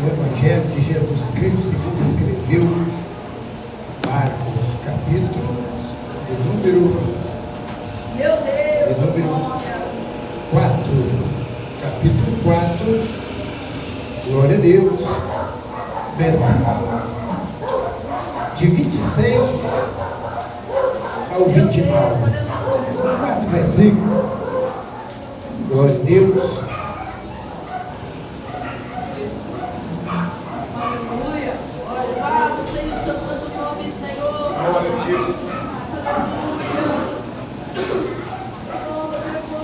o Evangelho de Jesus Cristo, segundo escreveu Marcos, capítulo de número 4. Capítulo 4, glória a Deus, versículo de 26 ao 29. 4 versículos, glória a Deus. Aleluia. Louvado seja o seu santo nome, Senhor. Glória a Deus.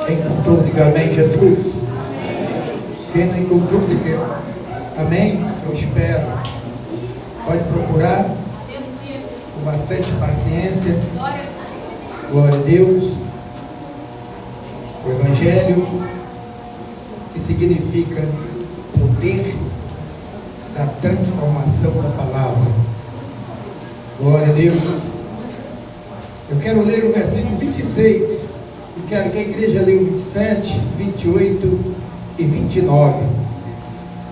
Quem encontrou, diga amém, Jesus. Quem não encontrou, diga amém, eu espero. Pode procurar com bastante paciência. Glória a Deus. O Evangelho, que significa poder da transformação da palavra. Glória a Deus. Eu quero ler o versículo 26 e quero que a igreja leia o 27, 28 e 29.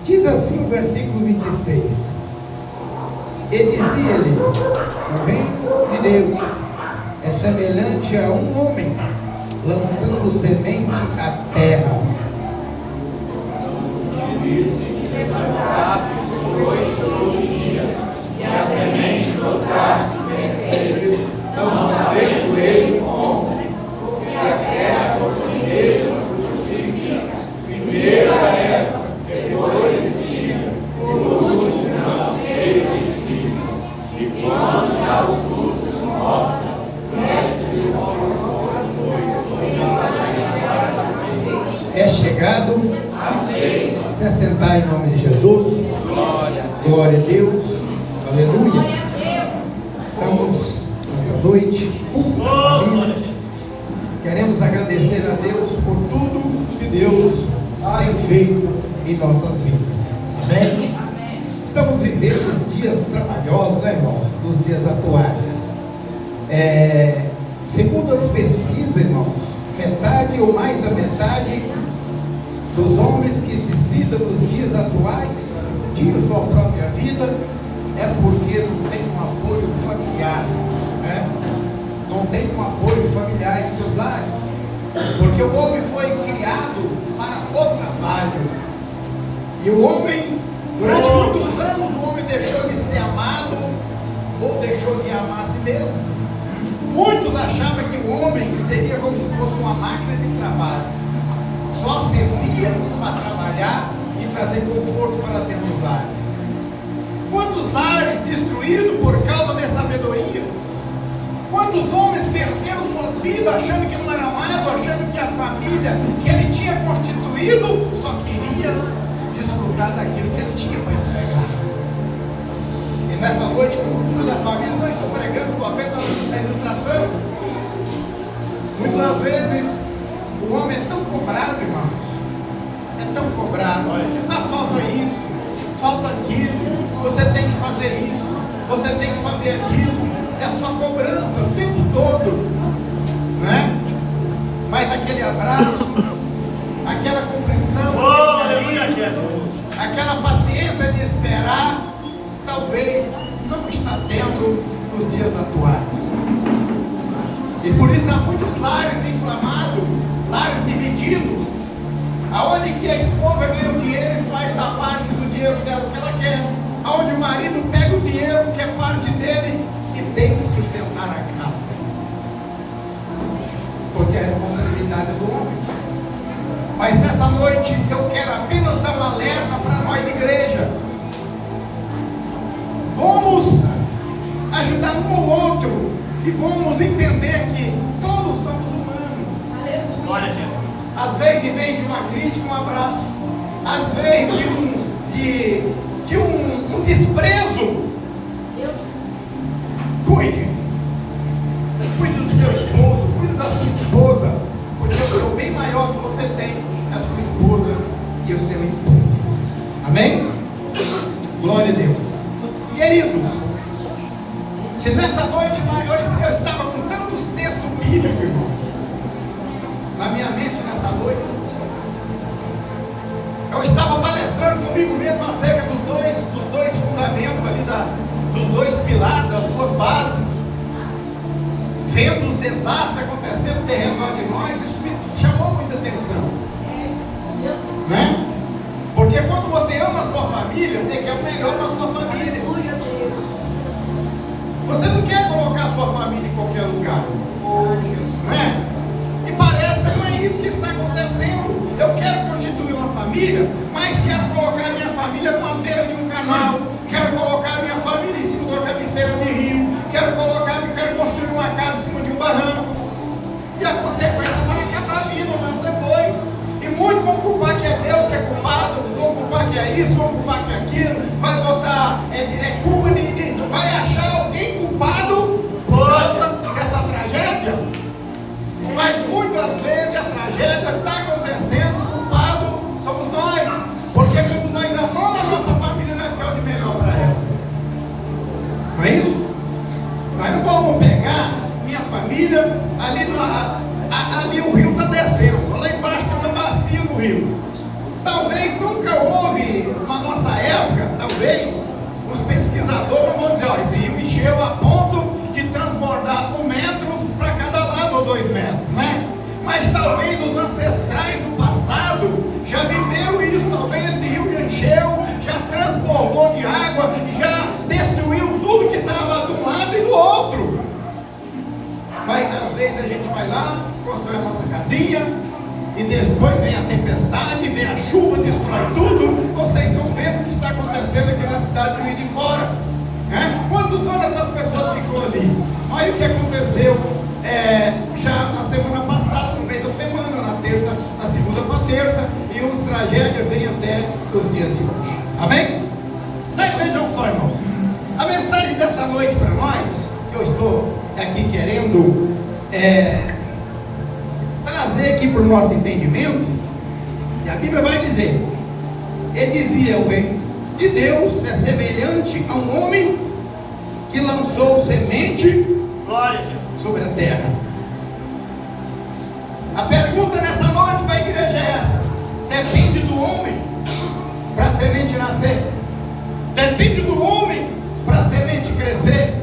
Diz assim o versículo 26: E dizia-lhe: o reino de Deus é semelhante a um homem lançando semente à terra. Levantasse noite todo dia, e a semente brotasse e crescesse, não sabendo ele como, porque a terra por si mesma frutifica, primeiro a erva, depois a espiga, e por último não cheio de espiga. E quando já o fruto se mostra, mete-se logo as coisas, É chegado se assentar em nome de Jesus. Glória a Deus. Aleluia. Estamos nessa noite, família. Queremos agradecer a Deus por tudo que Deus tem feito em nossas vidas. Amém? Estamos vivendo os dias trabalhosos, né, irmãos? Nos dias atuais. Segundo as pesquisas, irmãos, metade ou mais da metade dos homens que se citam nos dias atuais, tiram sua própria vida, é porque não tem um apoio familiar, né? Não tem um apoio familiar em seus lares, porque o homem foi criado para o trabalho, e o homem, durante muitos anos, o homem deixou de ser amado, ou deixou de amar a si mesmo. Muitos achavam que o homem seria como se fosse uma máquina de trabalho, só servia para trabalhar e trazer conforto para dentro dos lares. Quantos lares destruídos por causa dessa sabedoria? Quantos homens perderam suas vidas achando que não era amado, achando que a família que ele tinha constituído só queria desfrutar daquilo que ele tinha para entregar. E nessa noite, como culto da família, não estou pregando apenas a ilustração. Muitas das vezes o homem é tão cobrado, irmãos, é tão cobrado. Falta isso, falta aquilo, você tem que fazer isso, você tem que fazer aquilo. É só cobrança o tempo todo, né? Mas aquele abraço, aquela compreensão, aquele carinho, aquela paciência de esperar, talvez não está tendo nos dias atuais. E por isso há muitos lares inflamados, lares divididos, aonde que a esposa ganha o dinheiro e faz da parte do dinheiro dela o que ela quer, aonde o marido pega o dinheiro que é parte dele e tem que sustentar a casa, porque a responsabilidade é do homem. Mas nessa noite eu quero apenas dar um alerta para nós da igreja. Vamos ajudar um ao outro e vamos entender que todos somos humanos. Glória a Jesus. Às vezes vem de uma crítica, um abraço. Às vezes de um desprezo. Cuide do seu esposo, cuide da sua esposa, porque o seu bem maior que você tem é a sua esposa e o seu esposo. Amém? Glória a Deus. Queridos, se nessa noite eu estava com tantos textos bíblicos, irmãos, na minha mente nessa noite, eu estava palestrando comigo mesmo acerca dos dois desastre acontecendo ao redor de nós, isso me chamou muita atenção. Né? Porque quando você ama a sua família, você quer o melhor para a sua família. Você não quer colocar a sua família em qualquer lugar. Não é? E parece que não é isso que está acontecendo. Eu quero constituir uma família, mas quero colocar a minha família numa beira de um canal. Quero colocar a minha família em cima de uma cabeceira de rio. Quero construir uma casa em cima de um barranco. E a consequência vai acabar vindo, mas depois. E muitos vão culpar que é Deus que é culpado, vão culpar que é isso, vão culpar que é aquilo, vai botar culpa nisso, vai achar alguém culpado dessa tragédia. Mas muitas vezes a tragédia está acontecendo, o culpado somos nós. Porque quando nós amamos a nossa família, nós ficamos de melhor para ela. Não é isso? Nós não vamos pegar minha família ali o rio está descendo, lá embaixo tem uma bacia no rio. Talvez nunca houve, na nossa época, talvez, os pesquisadores não vão dizer, esse rio encheu a ponto de transbordar 1 metro para cada lado ou 2 metros, né? Mas talvez os ancestrais do passado já viveram isso, talvez esse rio já encheu, já transbordou de água, já destruiu tudo que estava de um lado e do outro. Mas às vezes a gente vai lá, constrói a nossa casinha, e depois vem a tempestade, vem a chuva, destrói tudo. Vocês estão vendo o que está acontecendo aqui na cidade de Juiz de Fora, né? Quantos anos essas pessoas ficou ali? Olha o que aconteceu já na semana passada, no meio da semana, na segunda para terça, e os tragédias vêm até os dias de hoje. Amém? Mas vejam só, irmão, a mensagem dessa noite para nós, que eu estou aqui querendo trazer aqui para o nosso entendimento, e a Bíblia vai dizer, ele dizia, o reino de Deus é semelhante a um homem que lançou semente sobre a terra. A pergunta nessa noite para a igreja é essa: depende do homem para a semente nascer? Depende do homem para a semente crescer?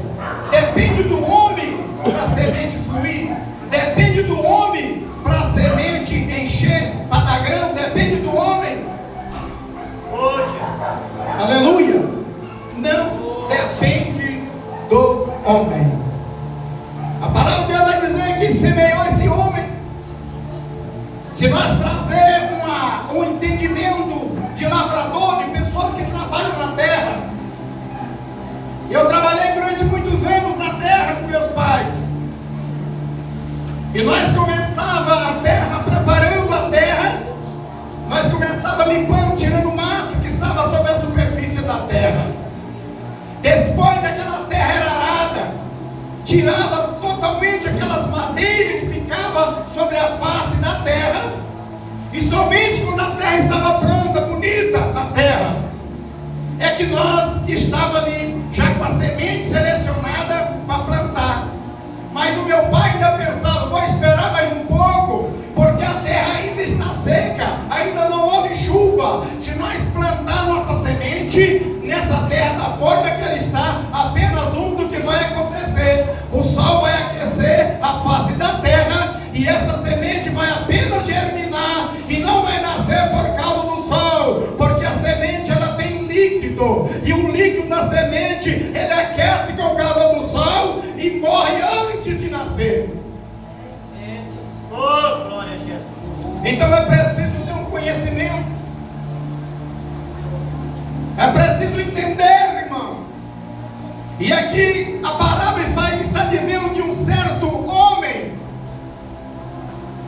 Depende do homem para a semente fluir? Depende do homem para a semente encher, para dar grão? Depende do homem? Aleluia! Não depende do homem. A palavra de Deus vai dizer que semeou esse homem. Se nós trazermos um entendimento de lavrador, de pessoas que trabalham na terra, eu trabalhei durante muitos anos na terra com meus pais, e nós começava a terra, preparando a terra, nós começava limpando, tirando o mato que estava sobre a superfície da terra. Depois daquela terra era arada, tirava totalmente aquelas madeiras que ficavam sobre a face da terra, e somente quando a terra estava pronta, bonita, a terra, é que nós estávamos ali, já com a semente selecionada para plantar. Mas o meu pai ainda pensava, vou esperar mais um pouco, porque a terra ainda está seca, ainda não houve chuva. Se nós plantar nossa semente nessa terra da forma que ela está, apenas do que vai acontecer: o sol vai aquecer a face da terra, e essa semente vai apenas germinar, e não vai nascer por causa do sol, porque a semente ela tem líquido, e o líquido da semente ele aquece com o calor do sol e morre antes de nascer. Oh, glória a Jesus. Então é preciso ter um conhecimento, é preciso entender, irmão. E aqui a palavra está dizendo de um certo homem.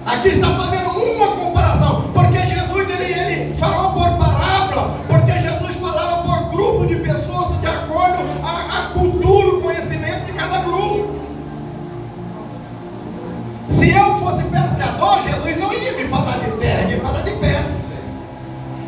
Aqui está fazendo uma comparação, porque Jesus ele falou por parábola, porque Jesus falava por grupo de pessoas de acordo à cultura, o conhecimento de cada grupo. Se eu fosse pescador, Jesus não ia me falar de terra, ia falar de pesca.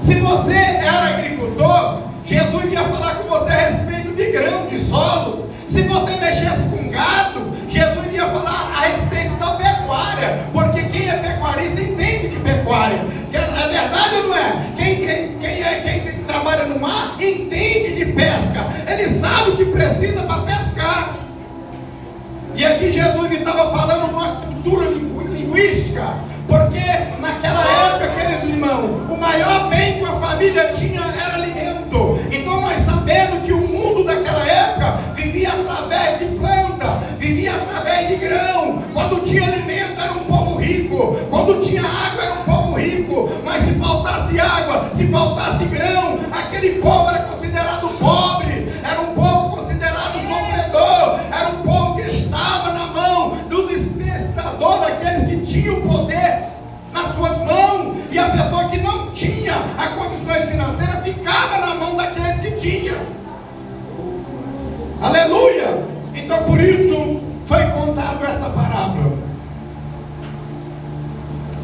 Se você era agricultor, Jesus ia falar com você a respeito de grão, de solo. Se você mexesse com gado, Jesus ia falar a respeito da pecuária, porque quem é pecuarista entende de pecuária. É verdade ou não é? Quem trabalha no mar entende de pesca, ele sabe o que precisa para pescar. E aqui Jesus estava falando de uma cultura linguística, porque naquela época, querido irmão, o maior bem que a família tinha era alimento. Então nós sabemos que o mundo daquela época vivia através de planta, vivia através de grão. Quando tinha alimento era um povo rico, quando tinha água era um povo rico, mas se faltasse água, se faltasse grão, aquele povo era considerado pobre, era um povo considerado sofredor, era um povo que estava na mão dos espectadores, daqueles que tinham poder nas suas mãos, e a pessoa que não tinha as condições financeiras ficava na mão daqueles que tinham. Aleluia! Então por isso foi contado essa parábola.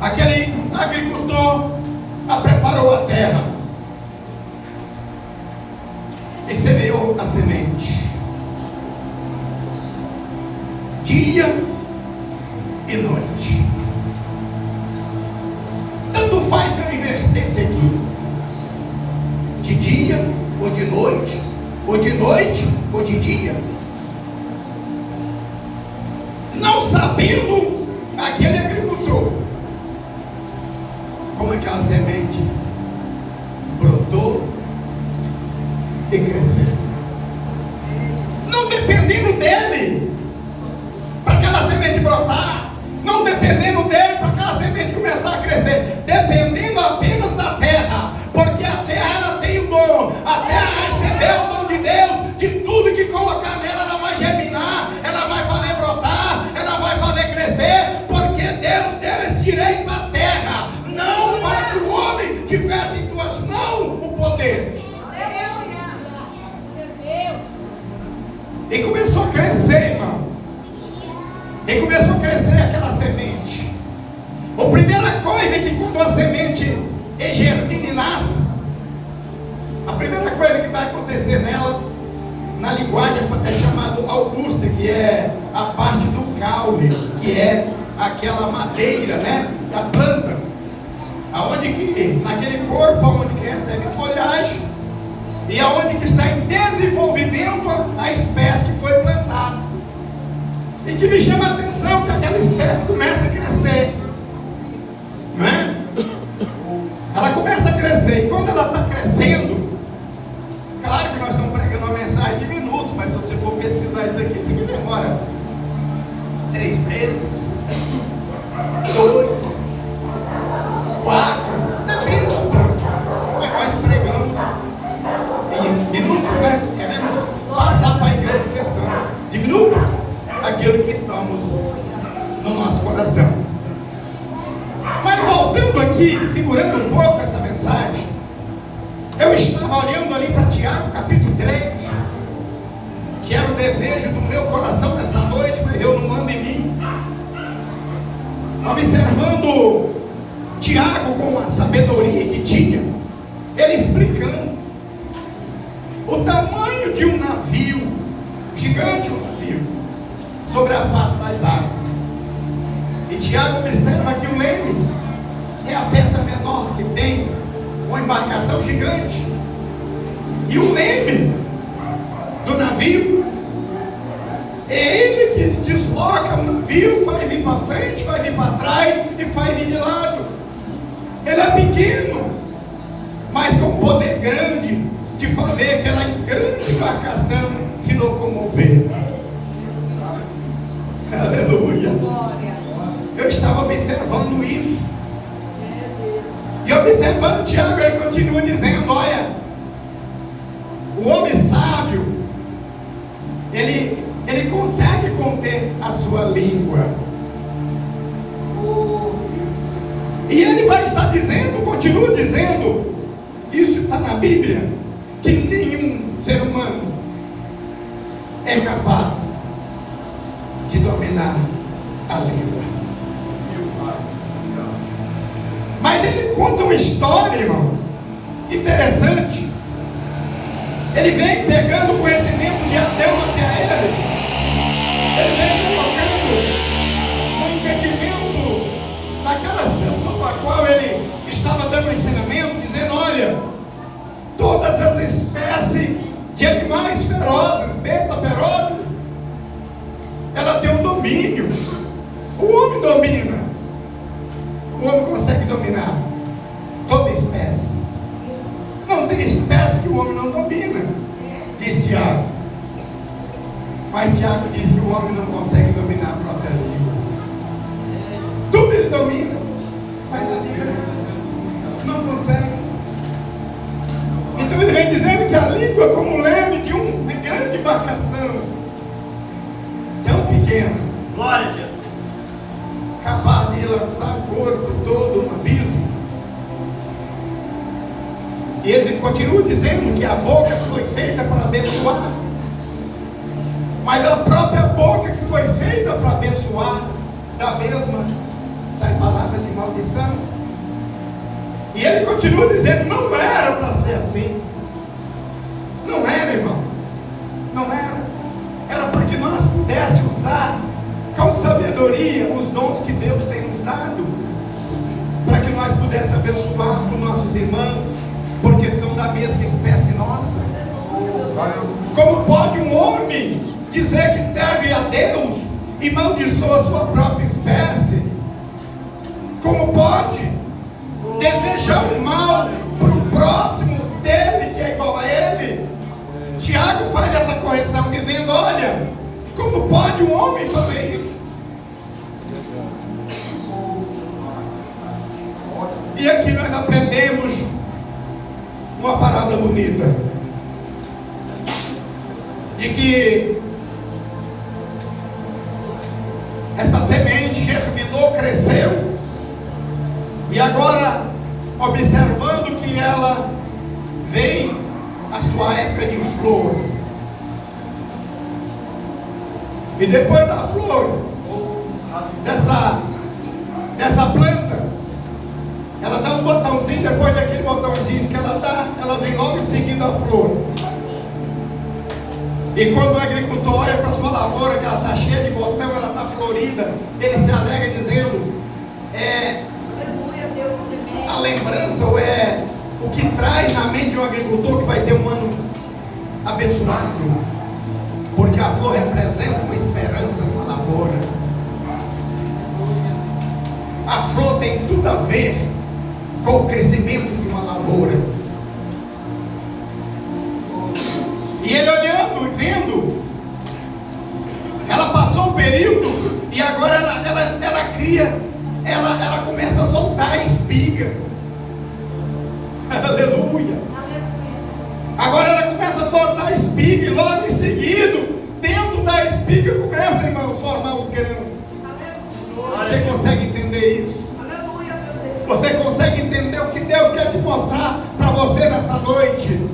Aquele agricultor preparou a terra e semeou a semente, dia e noite. Tanto faz se eu invertesse aqui, de dia ou de noite, ou de noite ou de dia, não sabendo aquele agricultor como aquela semente brotou e cresceu, não dependendo dele para aquela semente brotar, não dependendo dele para aquela semente começar a crescer, dependendo apenas da terra, porque a terra ela tem o dom, a terra recebeu o dom de Deus, de tudo que colocar nela ela vai germinar, ela vai fazer brotar, ela vai fazer crescer, porque Deus deu esse direito à terra, não para que o homem tivesse em tuas mãos o poder. E começou a crescer, irmão. E começou a crescer aquela semente. A primeira coisa é que quando a semente germina e nasce, a primeira coisa que vai acontecer nela, na linguagem é chamado augusta, que é a parte do caule, que é aquela madeira, né, da planta, aonde que, naquele corpo onde que recebe folhagem, e aonde que está em desenvolvimento a espécie que foi plantada. E que me chama a atenção que aquela espécie começa a crescer, não é? Ela começa a crescer, e quando ela está crescendo, claro que nós estamos pregando uma mensagem de minutos, mas se você for pesquisar isso aqui demora 3 meses, 2, 4, depende do tanto. Mas nós pregamos em minutos, né? Queremos passar para a igreja em questão de minutos aquilo que estamos no nosso coração. Mas voltando aqui, segurando um pouco essa mensagem, eu estava olhando ali para Tiago, capítulo 3, que era o desejo do meu coração nessa noite, mas eu não ando em mim. Observando Tiago com a sabedoria que tinha, ele explicando o tamanho de um navio, gigante um navio, sobre a face das águas. E Tiago observa que o leme é a peça menor que tem uma embarcação gigante. E o leme do navio é ele que desloca o navio, faz ir para frente, faz ir para trás e faz ir de lado. Ele é pequeno, mas com poder grande de fazer aquela grande embarcação se locomover. Aleluia. Eu estava observando isso. E observando Tiago, ele continua dizendo: olha, o homem sábio, ele consegue conter a sua língua. E ele vai estar dizendo, continua dizendo, isso está na Bíblia, que nenhum ser humano é capaz de dominar a língua. Mas ele conta uma história, irmão, interessante. Ele vem pegando o conhecimento de Adão até ele. Ele vem colocando no entendimento daquelas pessoas a qual ele estava dando ensinamento, dizendo: olha, todas as espécies de animais ferozes, bestas ferozes, ela tem um domínio. O homem domina. O homem consegue dominar toda espécie. Não tem espécie que o homem não domina, diz Tiago. Mas Tiago diz que o homem não consegue dominar a própria língua. Tudo ele domina, mas a língua não consegue. Então ele vem dizendo que a língua é como o leme de uma grande embarcação, tão pequena. Glória a Jesus. Capaz de lançar o corpo todo no abismo. E ele continua dizendo que a boca foi feita para abençoar, mas a própria boca que foi feita para abençoar, da mesma sai palavras de maldição. E ele continua dizendo: não era para ser assim. Não era, irmão. Não era. Era para que nós pudéssemos usar com sabedoria os dons que Deus tem nos dado, para que nós pudéssemos abençoar os nossos irmãos, porque são da mesma espécie nossa. Como pode um homem dizer que serve a Deus e maldiçoa a sua própria espécie? Como pode desejar o mal para o próximo dele, que é igual a ele? Tiago faz essa correção dizendo: olha, como pode um homem fazer isso? E aqui nós aprendemos uma parada bonita, de que essa semente germinou, cresceu, e agora, observando que ela vem a sua época de flor, e depois da flor dessa planta, ela dá um botãozinho. Depois daquele botãozinho que ela dá, ela vem logo em seguida a flor. E quando o agricultor olha para a sua lavoura, que ela está cheia de botão, ela está florida, ele se alegra dizendo: a lembrança, ou é o que traz na mente de um agricultor que vai ter um ano abençoado, porque a flor representa uma esperança numa lavoura. A flor tem tudo a ver com o crescimento de uma lavoura. E ele olhando e vendo, ela passou um período e agora ela cria, ela começa a soltar a espiga. Aleluia. Agora ela começa a soltar a espiga, e logo em seguida, dentro da espiga começa, irmão, a formar os grãos. Você consegue entender isso? Você consegue entender o que Deus quer te mostrar para você nessa noite?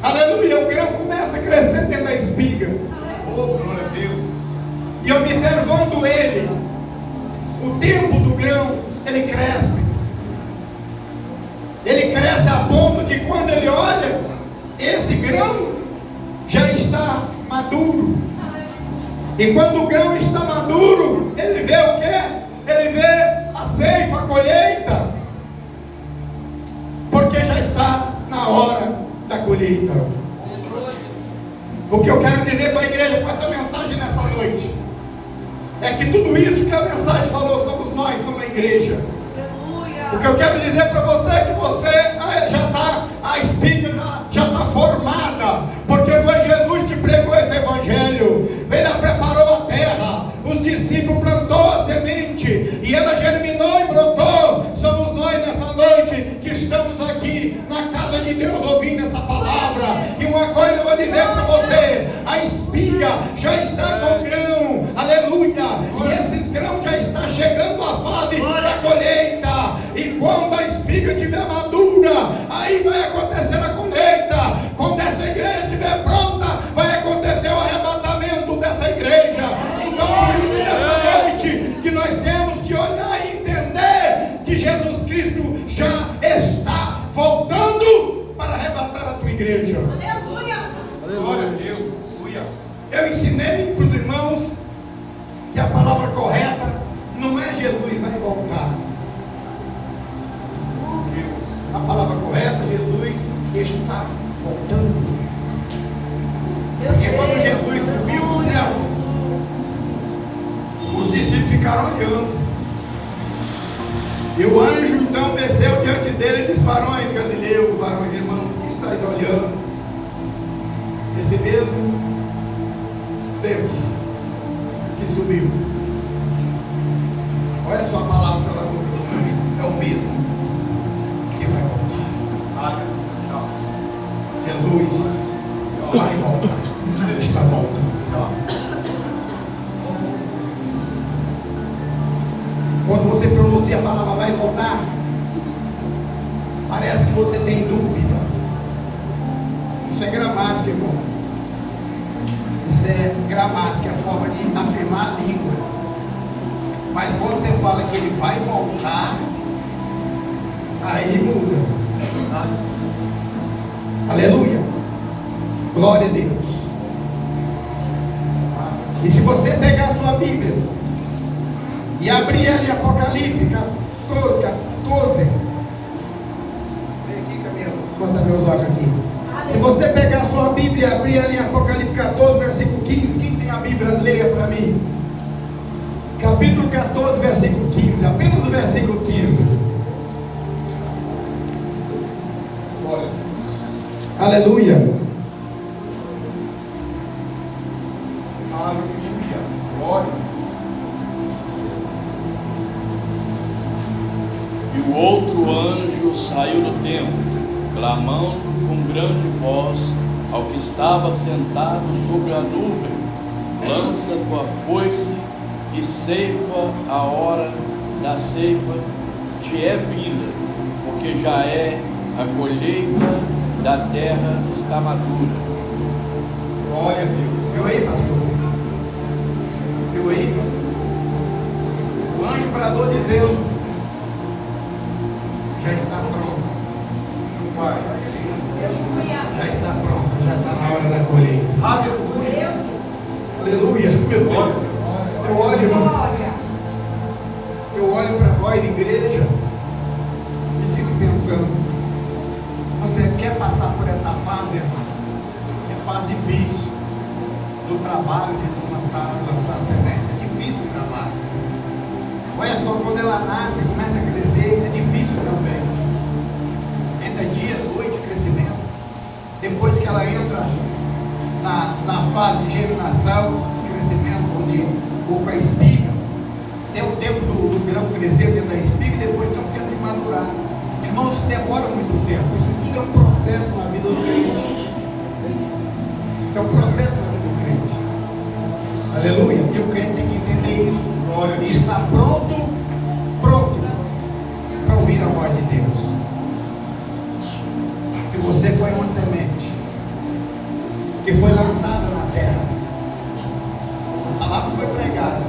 Aleluia. O grão começa a crescer dentro da espiga. Oh, glória a Deus. E observando ele, o tempo do grão, ele cresce. Ele cresce a ponto de, quando ele olha, esse grão já está maduro. E quando o grão está maduro, ele vê o quê? Ele vê a ceifa, a colheita, porque já está na hora da colheita. O que eu quero dizer para a igreja com essa mensagem nessa noite é que tudo isso que a mensagem falou somos nós, somos a igreja. O que eu quero dizer para você é que você já está, a espiga já está formada, porque foi Jesus que pregou esse evangelho. Ele preparou a terra, os discípulos plantou a semente e ela germinou e brotou. Somos nós nessa noite que estamos aqui na casa de Deus ouvindo essa palavra. E uma coisa eu vou dizer para você: a espiga já está com grão, aleluia, e esses grãos já estão chegando à fase da colheita. E quando a espiga estiver madura, aí vai acontecer a colheita. Quando essa igreja estiver pronta, vai acontecer o arrebatamento dessa igreja. Então, por isso, nessa noite, que nós temos que olhar e entender que Jesus Cristo já está voltando para arrebatar a tua igreja. Aleluia. Glória a Deus. Eu ensinei para os irmãos que a palavra correta não é Jesus vai voltar. A palavra correta, Jesus está voltando. Porque quando Jesus subiu ao céu, ficaram olhando. E o anjo então desceu diante dele e disse: varões Galileu, varões irmãos, que estáis olhando? Esse mesmo Deus que subiu. Olha só a palavra que está na boca do anjo. É o mesmo que vai voltar. Jesus vai voltar. Não está voltando. Quando você pronuncia a palavra vai voltar, parece que você tem dúvida. Isso é gramática, irmão. Isso é gramática, é a forma de afirmar a língua. Mas quando você fala que ele vai voltar, aí muda. Aleluia. Glória a Deus. E se você pegar a sua Bíblia e abrir ela em Apocalipse 14. Vem aqui, Camila, vou botar meus olhos aqui. Se você pegar a sua Bíblia e abrir ela em Apocalipse 14, versículo 15, quem tem a Bíblia, leia para mim. Capítulo 14, versículo 15, apenas o versículo 15. Glória. Aleluia. Aleluia. Glória. E o outro anjo saiu do templo, clamando com grande voz ao que estava sentado sobre a nuvem: lança tua foice e ceifa, a hora da ceifa te é vinda, porque já é a colheita da terra está madura. Glória a Deus. Viu aí, pastor? Viu aí? O anjo bradou dizendo: já está pronto. Já está pronto. Já está na hora da colheita. Aleluia. Aleluia. Meu Deus. Eu olho, irmão. Eu olho para nós, igreja, e fico pensando: você quer passar por essa fase, irmão? É fase difícil do trabalho, de plantar, lançar semente. É difícil o trabalho. Olha só, quando ela nasce, começa a crescer, é difícil também. Entra dia, noite, crescimento. Depois que ela entra na fase de germinação, de crescimento, onde com a espiga, tem o tempo do grão crescer dentro da espiga e depois tem o tempo de madurar. Irmãos, isso demora muito tempo. Isso tudo é um processo na vida do crente. Isso é um processo na vida do crente. Aleluia. E o crente tem que entender isso. Glória. E está pronto para ouvir a voz de Deus. Se você foi uma semente que foi lançada na terra, a palavra foi pregada.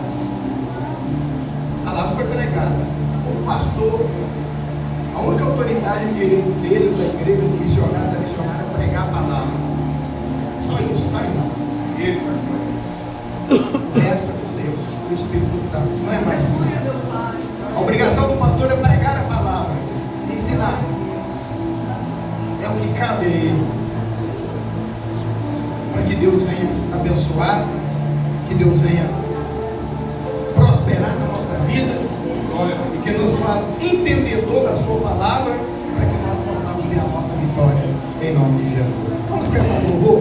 A palavra foi pregada. O pastor, a única autoridade dele, da igreja, do missionário, da missionária, é pregar a palavra. Só isso, tá, irmão? Ele vai pregar. O resto é com Deus, o Espírito Santo. Não é mais com Deus. A obrigação do pastor é pregar a palavra, ensinar. É o que cabe a ele. Para que Deus venha abençoar, que Deus venha prosperar na nossa vida, e que nos faça entendedor da sua palavra, para que nós possamos ter a nossa vitória, em nome de Jesus. Vamos cantar um louvor.